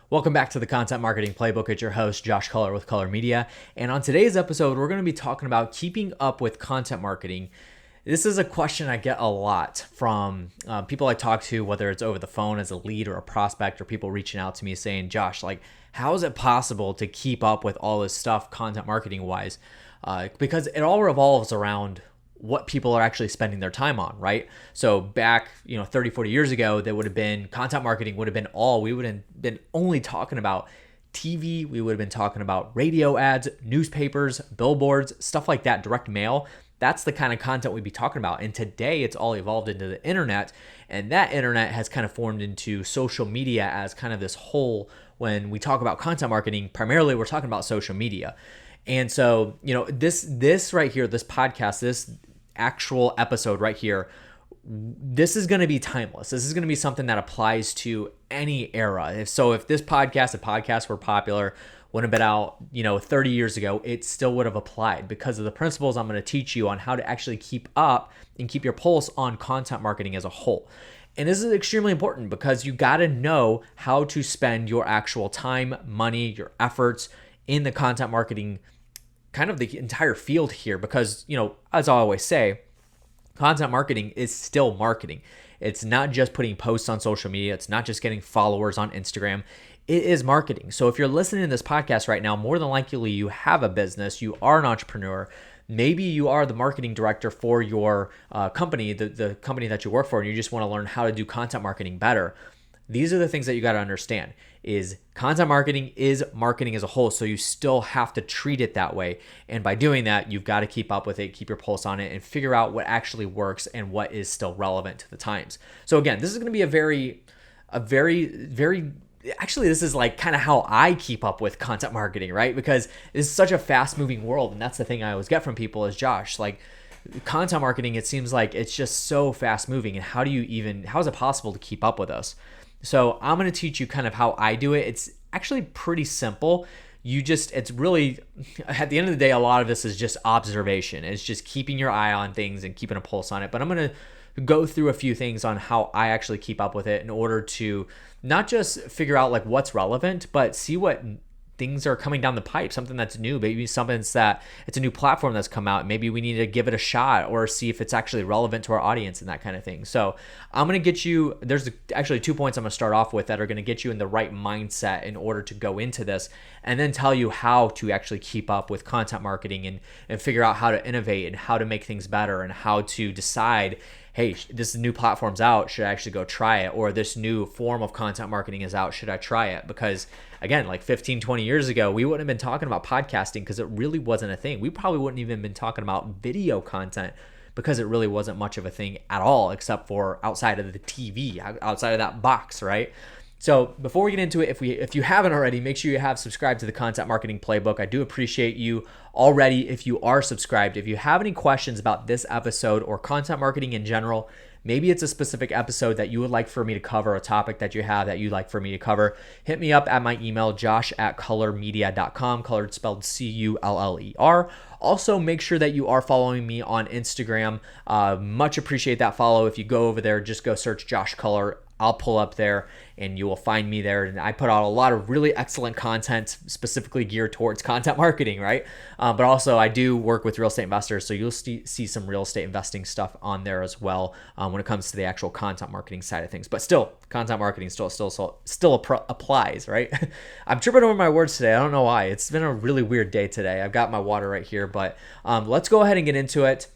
Welcome back to the Content Marketing Playbook. It's your host, Josh Culler with Culler Media. And on today's episode, we're going to be talking about keeping up with content marketing. This is a question I get a lot from people I talk to, whether it's over the phone as a lead or a prospect, or people reaching out to me saying, Josh, how is it possible to keep up with all this stuff content marketing wise? Because it all revolves around what people are actually spending their time on, right? So back, 30, 40 years ago, there would have been content marketing would have been we would have been only talking about TV. We would have been talking about radio ads, newspapers, billboards, stuff like that, direct mail. That's the kind of content we'd be talking about. And today it's all evolved into the internet, and that internet has kind of formed into social media as kind of this whole. When we talk about content marketing, primarily we're talking about social media. And so, this right here, this podcast, this actual episode right here, this is going to be timeless. This is going to be something that applies to any era. If this podcasts were popular, would have been out, 30 years ago, it still would have applied because of the principles I'm going to teach you on how to actually keep up and keep your pulse on content marketing as a whole. And this is extremely important because you got to know how to spend your actual time, money, your efforts in the content marketing, kind of the entire field here, because, as I always say, content marketing is still marketing. It's not just putting posts on social media. It's not just getting followers on Instagram. It is marketing. So if you're listening to this podcast right now, more than likely you have a business, you are an entrepreneur. Maybe you are the marketing director for your company, the company that you work for, and you just want to learn how to do content marketing better. These are the things that you got to understand. Is content marketing is marketing as a whole, so you still have to treat it that way. And by doing that, you've got to keep up with it, keep your pulse on it, and figure out what actually works and what is still relevant to the times. So again, this is going to be a very, actually, this is like kind of how I keep up with content marketing, right? Because it's such a fast-moving world, and that's the thing I always get from people is, Josh, content marketing, it seems like it's just so fast-moving, and how is it possible to keep up with us? So I'm going to teach you kind of how I do it. It's actually pretty simple. It's really, at the end of the day, a lot of this is just observation. It's just keeping your eye on things and keeping a pulse on it. But I'm going to go through a few things on how I actually keep up with it in order to not just figure out what's relevant, but see what things are coming down the pipe, something that's new, maybe something that it's a new platform that's come out. Maybe we need to give it a shot or see if it's actually relevant to our audience and that kind of thing. So I'm going to get you, there's actually 2 points I'm going to start off with that are going to get you in the right mindset in order to go into this, and then tell you how to actually keep up with content marketing and figure out how to innovate and how to make things better and how to decide, hey, this new platform's out, should I actually go try it? Or this new form of content marketing is out, should I try it? Because again, 15, 20 years ago, we wouldn't have been talking about podcasting because it really wasn't a thing. We probably wouldn't even been talking about video content because it really wasn't much of a thing at all, except for outside of the TV, outside of that box, right? So before we get into it, if you haven't already, make sure you have subscribed to the Content Marketing Playbook. I do appreciate you already if you are subscribed. If you have any questions about this episode or content marketing in general, maybe it's a specific episode that you would like for me to cover, a topic that you have that you'd like for me to cover, hit me up at my email, josh@cullermedia.com, colored spelled C-U-L-L-E-R. Also, make sure that you are following me on Instagram. Much appreciate that follow. If you go over there, just go search Josh Culler. I'll pull up there and you will find me there. And I put out a lot of really excellent content specifically geared towards content marketing, right? But also I do work with real estate investors, so you'll see some real estate investing stuff on there as well when it comes to the actual content marketing side of things. But still, content marketing still applies, right? I'm tripping over my words today. I don't know why. It's been a really weird day today. I've got my water right here, but let's go ahead and get into it.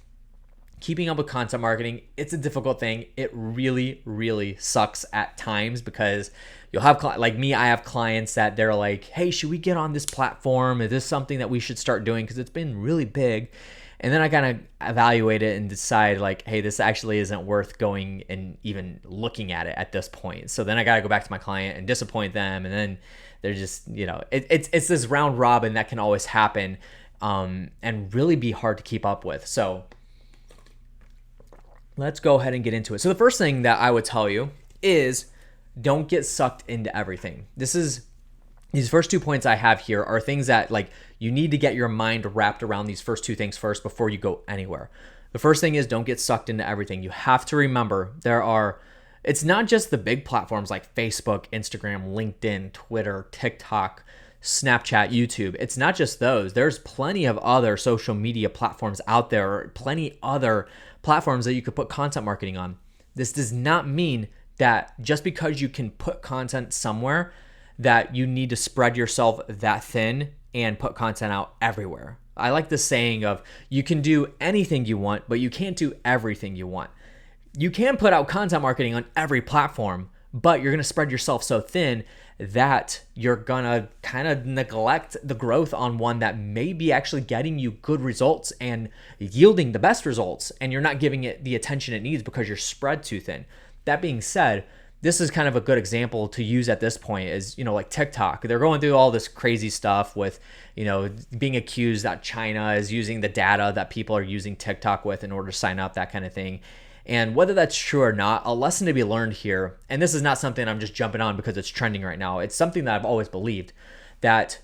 Keeping up with content marketing, it's a difficult thing. It really, really sucks at times because you'll have, like me, I have clients that they're like, hey, should we get on this platform? Is this something that we should start doing? Because it's been really big. And then I kind of evaluate it and decide hey, this actually isn't worth going and even looking at it at this point. So then I got to go back to my client and disappoint them. And then they're just, it's this round robin that can always happen and really be hard to keep up with. So let's go ahead and get into it. So the first thing that I would tell you is don't get sucked into everything. These first 2 points I have here are things that you need to get your mind wrapped around these first 2 things first before you go anywhere. The first thing is don't get sucked into everything. You have to remember there are It's not just the big platforms like Facebook, Instagram, LinkedIn, Twitter, TikTok, Snapchat, YouTube. It's not just those. There's plenty of other social media platforms out there, or plenty other platforms that you could put content marketing on. This does not mean that just because you can put content somewhere that you need to spread yourself that thin and put content out everywhere. I like the saying of you can do anything you want, but you can't do everything you want. You can put out content marketing on every platform, but you're going to spread yourself so thin that you're going to kind of neglect the growth on one that may be actually getting you good results and yielding the best results, and you're not giving it the attention it needs because you're spread too thin. That being said, this is kind of a good example to use at this point is, like TikTok. They're going through all this crazy stuff with, being accused that China is using the data that people are using TikTok with in order to sign up, that kind of thing. And whether that's true or not, a lesson to be learned here, and this is not something I'm just jumping on because it's trending right now. It's something that I've always believed that,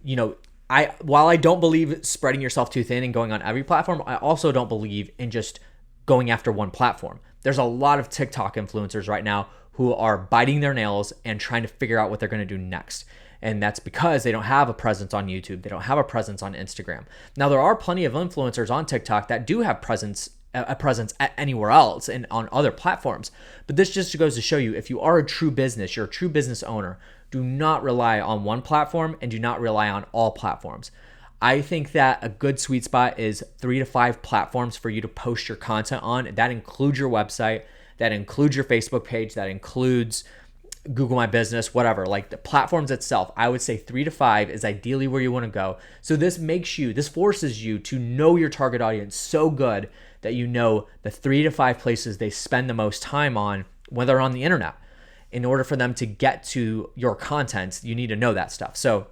while I don't believe spreading yourself too thin and going on every platform, I also don't believe in just going after one platform. There's a lot of TikTok influencers right now who are biting their nails and trying to figure out what they're going to do next. And that's because they don't have a presence on YouTube. They don't have a presence on Instagram. Now, there are plenty of influencers on TikTok that do have a presence anywhere else and on other platforms. But this just goes to show you, if you are a true business, you're a true business owner, do not rely on one platform and do not rely on all platforms. I think that a good sweet spot is 3 to 5 platforms for you to post your content on. That includes your website, that includes your Facebook page, that includes Google My Business, whatever, like the platforms itself. I would say 3 to 5 is ideally where you want to go. So this forces you to know your target audience so good that you know the 3 to 5 places they spend the most time on when they're on the internet. In order for them to get to your content, you need to know that stuff. So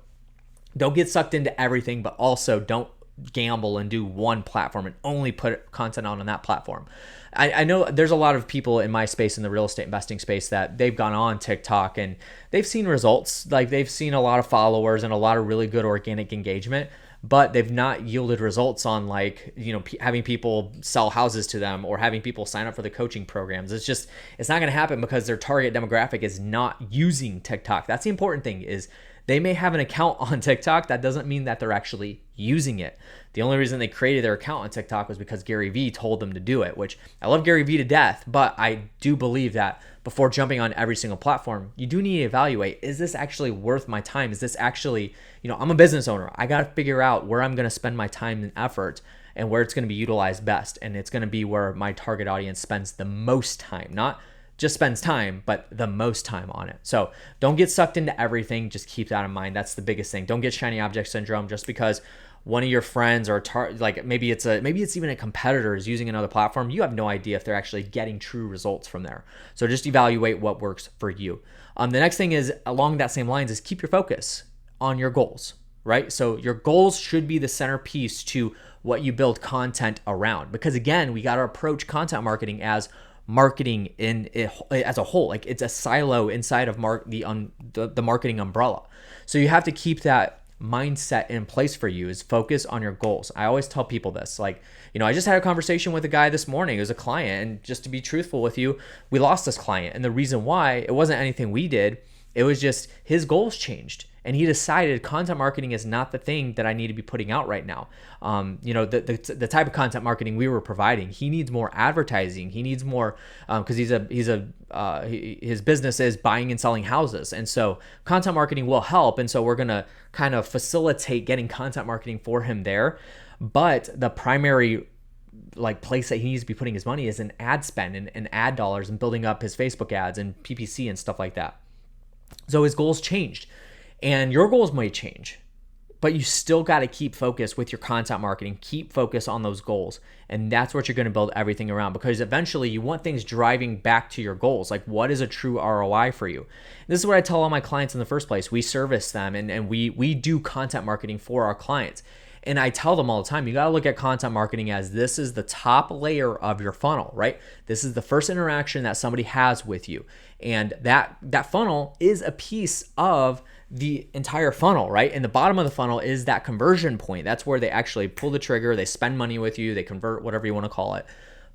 don't get sucked into everything, but also don't gamble and do one platform and only put content on that platform. I know there's a lot of people in my space, in the real estate investing space, that they've gone on TikTok and they've seen results. Like they've seen a lot of followers and a lot of really good organic engagement, but they've not yielded results on having people sell houses to them or having people sign up for the coaching programs. It's not going to happen because their target demographic is not using TikTok. That's the important thing, is they may have an account on TikTok. That doesn't mean that they're actually using it. The only reason they created their account on TikTok was because Gary Vee told them to do it, which I love Gary Vee to death, but I do believe that before jumping on every single platform, you do need to evaluate, is this actually worth my time? Is this actually, I'm a business owner. I got to figure out where I'm going to spend my time and effort and where it's going to be utilized best. And it's going to be where my target audience spends the most time, not just spends time, but the most time on it. So don't get sucked into everything. Just keep that in mind. That's the biggest thing. Don't get shiny object syndrome just because one of your friends or maybe it's even a competitor is using another platform. You have no idea if they're actually getting true results from there. So just evaluate what works for you. The next thing is, along that same lines, is keep your focus on your goals, right? So your goals should be the centerpiece to what you build content around. Because again, we got to approach content marketing as marketing as a whole. Like it's a silo inside of the marketing umbrella. So you have to keep that mindset in place for you, is focus on your goals. I always tell people this, I just had a conversation with a guy this morning who's a client, and just to be truthful with you, we lost this client. And the reason why, it wasn't anything we did. It was just his goals changed. And he decided content marketing is not the thing that I need to be putting out right now. The type of content marketing we were providing, he needs more advertising. He needs more because his business is buying and selling houses, and so content marketing will help. And so we're gonna kind of facilitate getting content marketing for him there. But the primary place that he needs to be putting his money is in ad spend and ad dollars and building up his Facebook ads and PPC and stuff like that. So his goals changed. And your goals might change, but you still got to keep focused with your content marketing. Keep focus on those goals. And that's what you're going to build everything around, because eventually you want things driving back to your goals. Like, what is a true ROI for you? This is what I tell all my clients in the first place. We service them and we do content marketing for our clients. And I tell them all the time, you got to look at content marketing as this is the top layer of your funnel, right? This is the first interaction that somebody has with you. And that funnel is a piece of the entire funnel, right? And the bottom of the funnel is that conversion point. That's where they actually pull the trigger, they spend money with you, they convert, whatever you want to call it.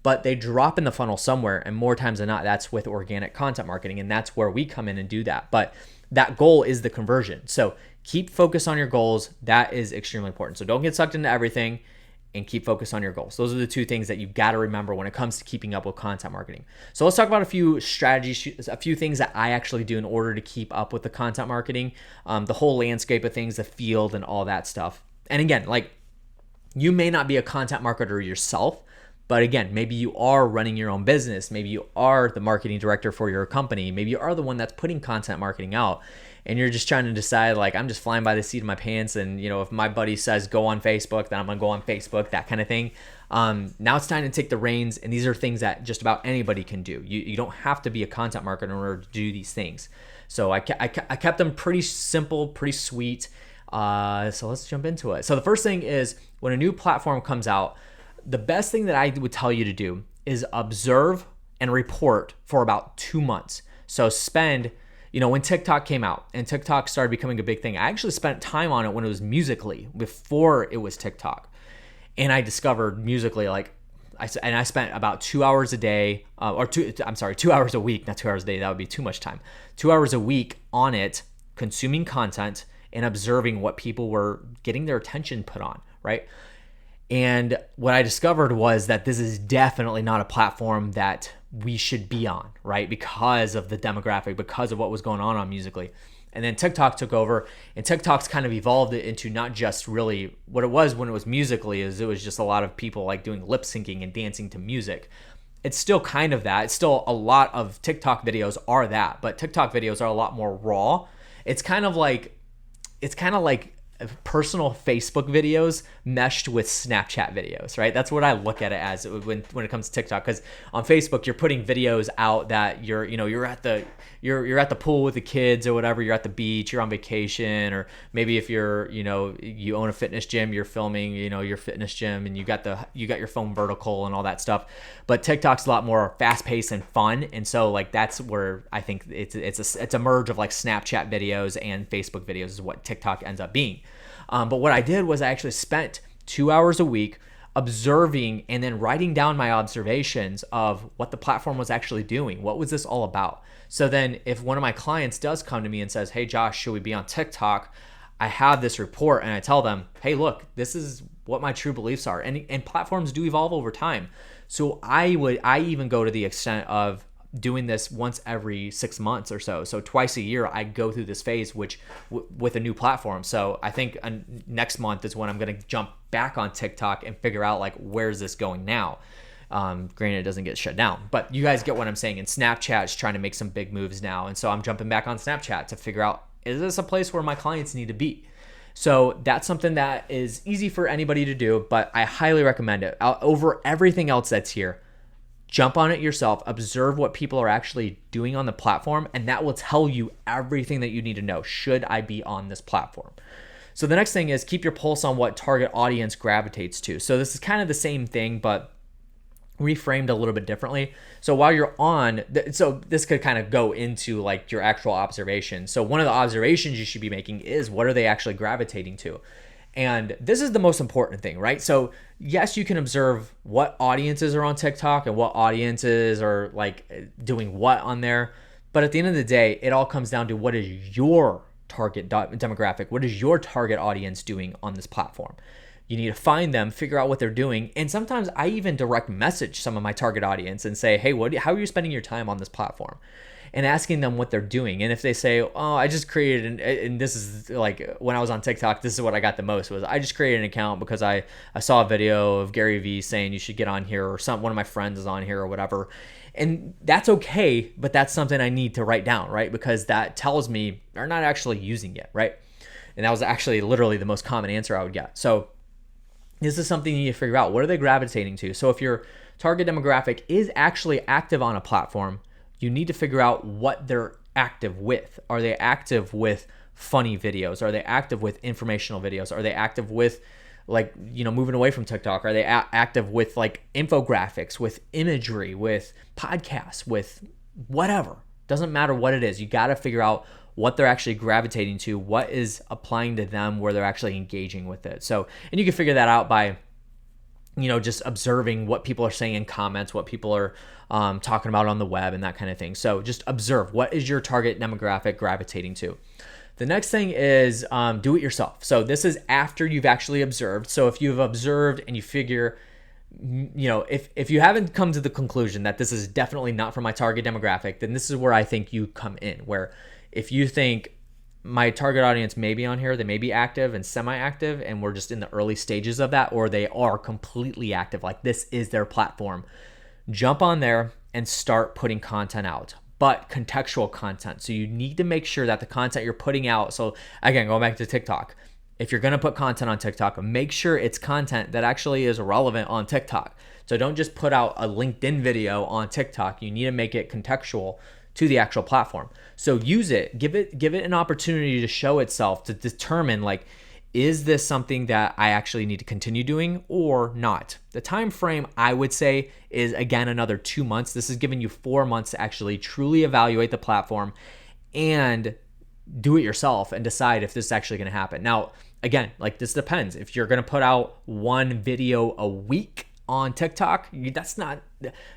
but they drop in the funnel somewhere. And more times than not, that's with organic content marketing. And that's where we come in and do that. But that goal is the conversion. So keep focus on your goals. That is extremely important. So don't get sucked into everything, and keep focused on your goals. Those are the two things that you've got to remember when it comes to keeping up with content marketing. So let's talk about a few strategies, a few things that I actually do in order to keep up with the content marketing, the whole landscape of things, the field and all that stuff. And again, like, you may not be a content marketer yourself, but again, maybe you are running your own business. Maybe you are the marketing director for your company. Maybe you are the one that's putting content marketing out. And you're just trying to decide, like, I'm just flying by the seat of my pants. And, you know, if my buddy says go on Facebook, then I'm going to go on Facebook, that kind of thing. Now it's time to take the reins. And these are things that just about anybody can do. You don't have to be a content marketer in order to do these things. So I kept them pretty simple, pretty sweet. So let's jump into it. So the first thing is, when a new platform comes out, the best thing that I would tell you to do is observe and report for about 2 months. So spend, you know, when TikTok came out and TikTok started becoming a big thing, I actually spent time on it when it was Musical.ly, before it was TikTok. And I discovered Musical.ly, I spent about 2 hours a day, 2 hours a week, not 2 hours a day, that would be too much time. 2 hours a week on it, consuming content and observing what people were getting their attention put on, right? And what I discovered was that this is definitely not a platform that we should be on, right? Because of the demographic, because of what was going on Musical.ly. And then TikTok took over, and TikTok's kind of evolved it into not just really what it was when it was Musical.ly, is it was just a lot of people like doing lip syncing and dancing to music. It's still kind of that. It's still a lot of TikTok videos are that, but TikTok videos are a lot more raw. It's kind of like personal Facebook videos meshed with Snapchat videos, right? That's what I look at it as when it comes to TikTok. Because on Facebook, you're putting videos out that you're at the pool with the kids or whatever, you're at the beach, you're on vacation, or maybe if you're, you own a fitness gym, you're filming, your fitness gym, and you got your phone vertical and all that stuff. But TikTok's a lot more fast paced and fun, and so like that's where I think it's a merge of like Snapchat videos and Facebook videos is what TikTok ends up being. But what I did was I actually spent 2 hours a week observing and then writing down my observations of what the platform was actually doing. What was this all about? So then if one of my clients does come to me and says, hey, Josh, should we be on TikTok? I have this report and I tell them, hey, look, this is what my true beliefs are. And platforms do evolve over time. So I even go to the extent of doing this once every 6 months or so. So twice a year, I go through this phase, with a new platform. So I think next month is when I'm going to jump back on TikTok and figure out like, where's this going now? Granted, it doesn't get shut down, but you guys get what I'm saying. And Snapchat is trying to make some big moves now. And so I'm jumping back on Snapchat to figure out, is this a place where my clients need to be? So that's something that is easy for anybody to do, but I highly recommend it. Over everything else that's here, jump on it yourself, observe what people are actually doing on the platform, and that will tell you everything that you need to know. Should I be on this platform? So the next thing is keep your pulse on what target audience gravitates to. So this is kind of the same thing, but reframed a little bit differently. So while you're on, so this could kind of go into like your actual observation. So one of the observations you should be making is, what are they actually gravitating to? And this is the most important thing, right? So yes, you can observe what audiences are on TikTok and what audiences are like doing what on there. But at the end of the day, it all comes down to, what is your target demographic? What is your target audience doing on this platform? You need to find them, figure out what they're doing. And sometimes I even direct message some of my target audience and say, hey, how are you spending your time on this platform? And asking them what they're doing. And if they say, oh, I just created and this is like when I was on TikTok, this is what I got the most, was I just created an account because I saw a video of Gary Vee saying you should get on here, or one of my friends is on here or whatever. And that's okay, but that's something I need to write down, right? Because that tells me they're not actually using it, right? And that was actually literally the most common answer I would get. So this is something you need to figure out. What are they gravitating to? So if your target demographic is actually active on a platform, you need to figure out what they're active with. Are they active with funny videos? Are they active with informational videos? Are they active with like, moving away from TikTok? Are they active with like infographics, with imagery, with podcasts, with whatever? Doesn't matter what it is. You got to figure out what they're actually gravitating to, what is applying to them, where they're actually engaging with it. So, and you can figure that out by just observing what people are saying in comments, what people are talking about on the web and that kind of thing. So just observe, what is your target demographic gravitating to? The next thing is do it yourself. So this is after you've actually observed. So if you've observed and you figure, if you haven't come to the conclusion that this is definitely not for my target demographic, then this is where I think you come in, where if you think my target audience may be on here, they may be active and semi-active, and we're just in the early stages of that, or they are completely active, like this is their platform, jump on there and start putting content out, but contextual content. So you need to make sure that the content you're putting out, so again, going back to TikTok, if you're going to put content on TikTok, make sure it's content that actually is relevant on TikTok. So don't just put out a LinkedIn video on TikTok. You need to make it contextual to the actual platform. So use it, give it an opportunity to show itself, to determine like, is this something that I actually need to continue doing or not? The time frame I would say is, again, another 2 months. This is giving you 4 months to actually truly evaluate the platform and do it yourself and decide if this is actually going to happen. Now, again, like this depends. If you're going to put out one video a week on TikTok, that's not,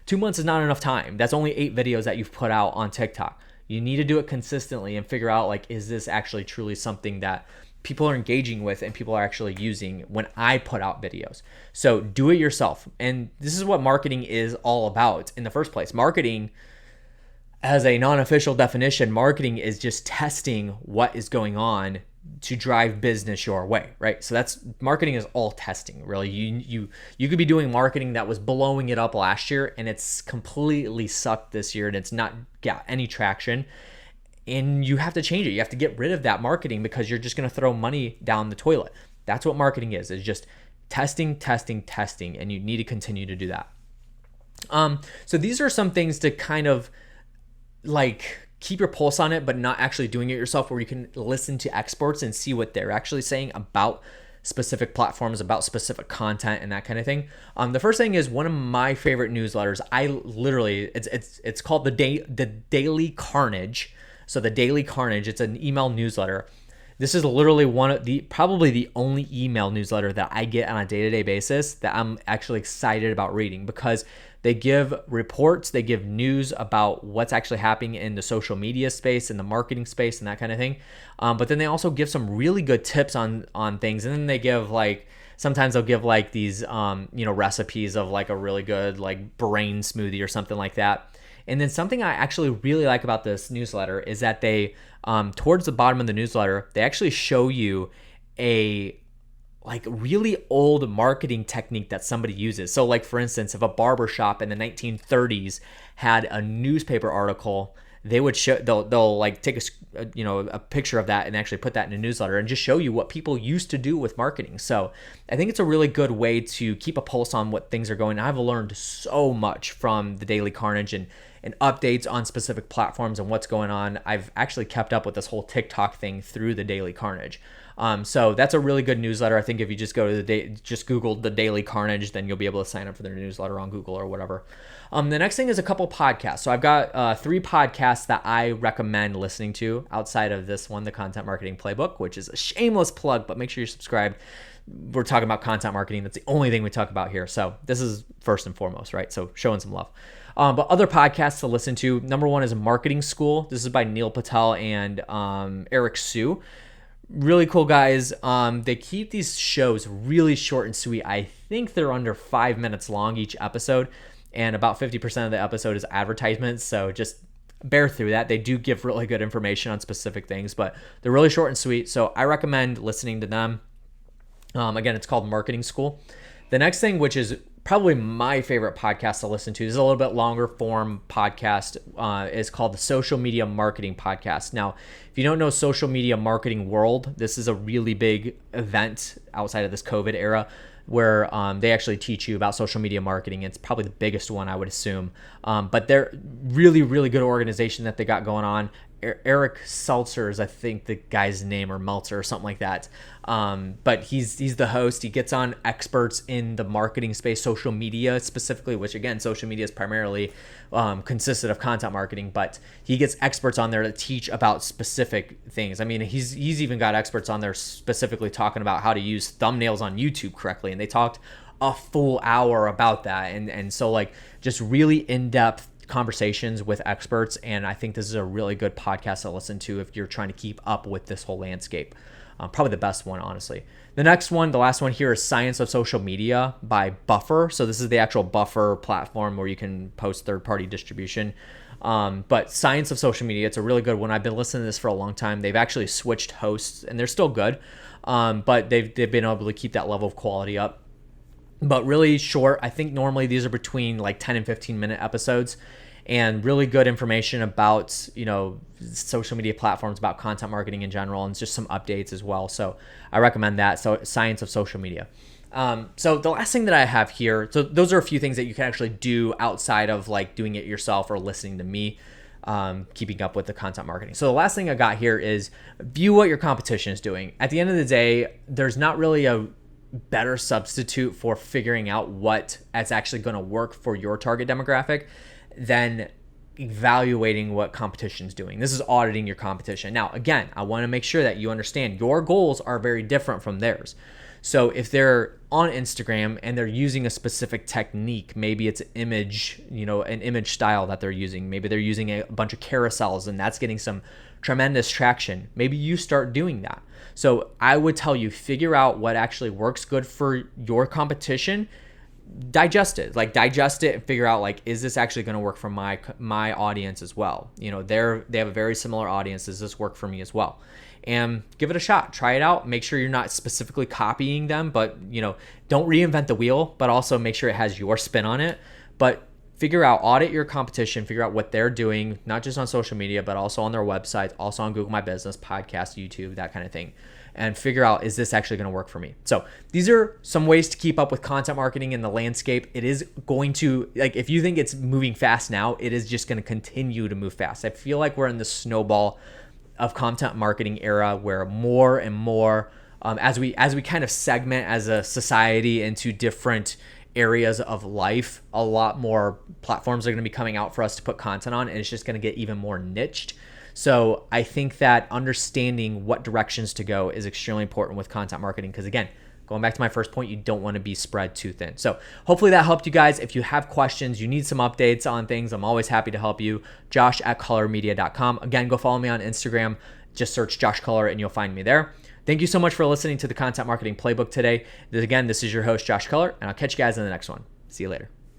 2 months is not enough time. That's only 8 videos that you've put out on TikTok. You need to do it consistently and figure out like, is this actually truly something that people are engaging with and people are actually using when I put out videos? So do it yourself. And this is what marketing is all about in the first place. Marketing, as a non-official definition, marketing is just testing what is going on to drive business your way, right? So that's, marketing is all testing, really. You could be doing marketing that was blowing it up last year and it's completely sucked this year and it's not got any traction, and you have to change it. You have to get rid of that marketing because you're just going to throw money down the toilet. That's what marketing is just testing, and you need to continue to do that. So these are some things to kind of like keep your pulse on it, but not actually doing it yourself, where you can listen to experts and see what they're actually saying about specific platforms, about specific content and that kind of thing. The first thing is one of my favorite newsletters. I literally, it's called the Daily Carnage. So the Daily Carnage, it's an email newsletter. This is literally probably the only email newsletter that I get on a day-to-day basis that I'm actually excited about reading, because they give reports, they give news about what's actually happening in the social media space, in the marketing space, and that kind of thing. But then they also give some really good tips on things. And then they give sometimes they'll give like these, recipes of like a really good like brain smoothie or something like that. And then something I actually really like about this newsletter is that they, towards the bottom of the newsletter, they actually show you a like really old marketing technique that somebody uses. So like, for instance, if a barbershop in the 1930s had a newspaper article, they would show, they'll like take a picture of that and actually put that in a newsletter and just show you what people used to do with marketing. So I think it's a really good way to keep a pulse on what things are going. I've learned so much from the Daily Carnage and updates on specific platforms and what's going on. I've actually kept up with this whole TikTok thing through the Daily Carnage. So that's a really good newsletter. I think if you just go to just Google the Daily Carnage, then you'll be able to sign up for their newsletter on Google or whatever. The next thing is a couple podcasts. So I've got 3 podcasts that I recommend listening to outside of this one, the Content Marketing Playbook, which is a shameless plug, but make sure you're subscribed. We're talking about content marketing. That's the only thing we talk about here. So this is first and foremost, right? So showing some love. But other podcasts to listen to, number 1 is Marketing School. This is by Neil Patel and Eric Siu. Really cool guys. They keep these shows really short and sweet. I think they're under 5 minutes long each episode, and about 50% of the episode is advertisements. So just bear through that. They do give really good information on specific things, but they're really short and sweet. So I recommend listening to them. Again, it's called Marketing School. The next thing, which is probably my favorite podcast to listen to, this is a little bit longer form podcast, is called the Social Media Marketing Podcast. Now, if you don't know Social Media Marketing World, this is a really big event outside of this COVID era where they actually teach you about social media marketing. It's probably the biggest one, I would assume. But they're really, really good organization that they got going on. Eric Seltzer is, I think, the guy's name, or Meltzer or something like that. But he's the host. He gets on experts in the marketing space, social media specifically, which again, social media is primarily consisted of content marketing, but he gets experts on there to teach about specific things. I mean, he's even got experts on there specifically talking about how to use thumbnails on YouTube correctly. And they talked a full hour about that. And so like just really in-depth conversations with experts. And I think this is a really good podcast to listen to if you're trying to keep up with this whole landscape. Probably the best one, honestly. The next one, the last one here, is Science of Social Media by Buffer. So this is the actual Buffer platform where you can post third-party distribution. But Science of Social Media, it's a really good one. I've been listening to this for a long time. They've actually switched hosts, and they're still good, but they've been able to keep that level of quality up. But really short. I think normally these are between like 10 and 15-minute episodes, and really good information about, social media platforms, about content marketing in general, and just some updates as well. So I recommend that. So Science of Social Media. So the last thing that I have here, so those are a few things that you can actually do outside of like doing it yourself or listening to me, keeping up with the content marketing. So the last thing I got here is view what your competition is doing. At the end of the day, there's not really a better substitute for figuring out what is actually going to work for your target demographic than evaluating what competition is doing. This is auditing your competition. Now, again, I want to make sure that you understand your goals are very different from theirs. So if they're on Instagram and they're using a specific technique, maybe it's image, an image style that they're using. Maybe they're using a bunch of carousels and that's getting some tremendous traction. Maybe you start doing that. So I would tell you, figure out what actually works good for your competition. Digest it and figure out like, is this actually going to work for my audience as well? They have a very similar audience. Does this work for me as well? And give it a shot. Try it out. Make sure you're not specifically copying them, but don't reinvent the wheel, but also make sure it has your spin on it. But audit your competition, figure out what they're doing, not just on social media, but also on their websites, also on Google My Business, podcast, YouTube, that kind of thing. And figure out, is this actually going to work for me? So these are some ways to keep up with content marketing in the landscape. It is going to, if you think it's moving fast now, it is just going to continue to move fast. I feel like we're in the snowball of content marketing era where more and more, as we kind of segment as a society into different areas of life, a lot more platforms are going to be coming out for us to put content on, and it's just going to get even more niched. So I think that understanding what directions to go is extremely important with content marketing, because again, going back to my first point, you don't want to be spread too thin. So hopefully that helped you guys. If you have questions, you need some updates on things, I'm always happy to help you. Josh@colormedia.com. Again, go follow me on Instagram. Just search Josh Color and you'll find me there. Thank you so much for listening to the Content Marketing Playbook today. Again, this is your host, Josh Color, and I'll catch you guys in the next one. See you later.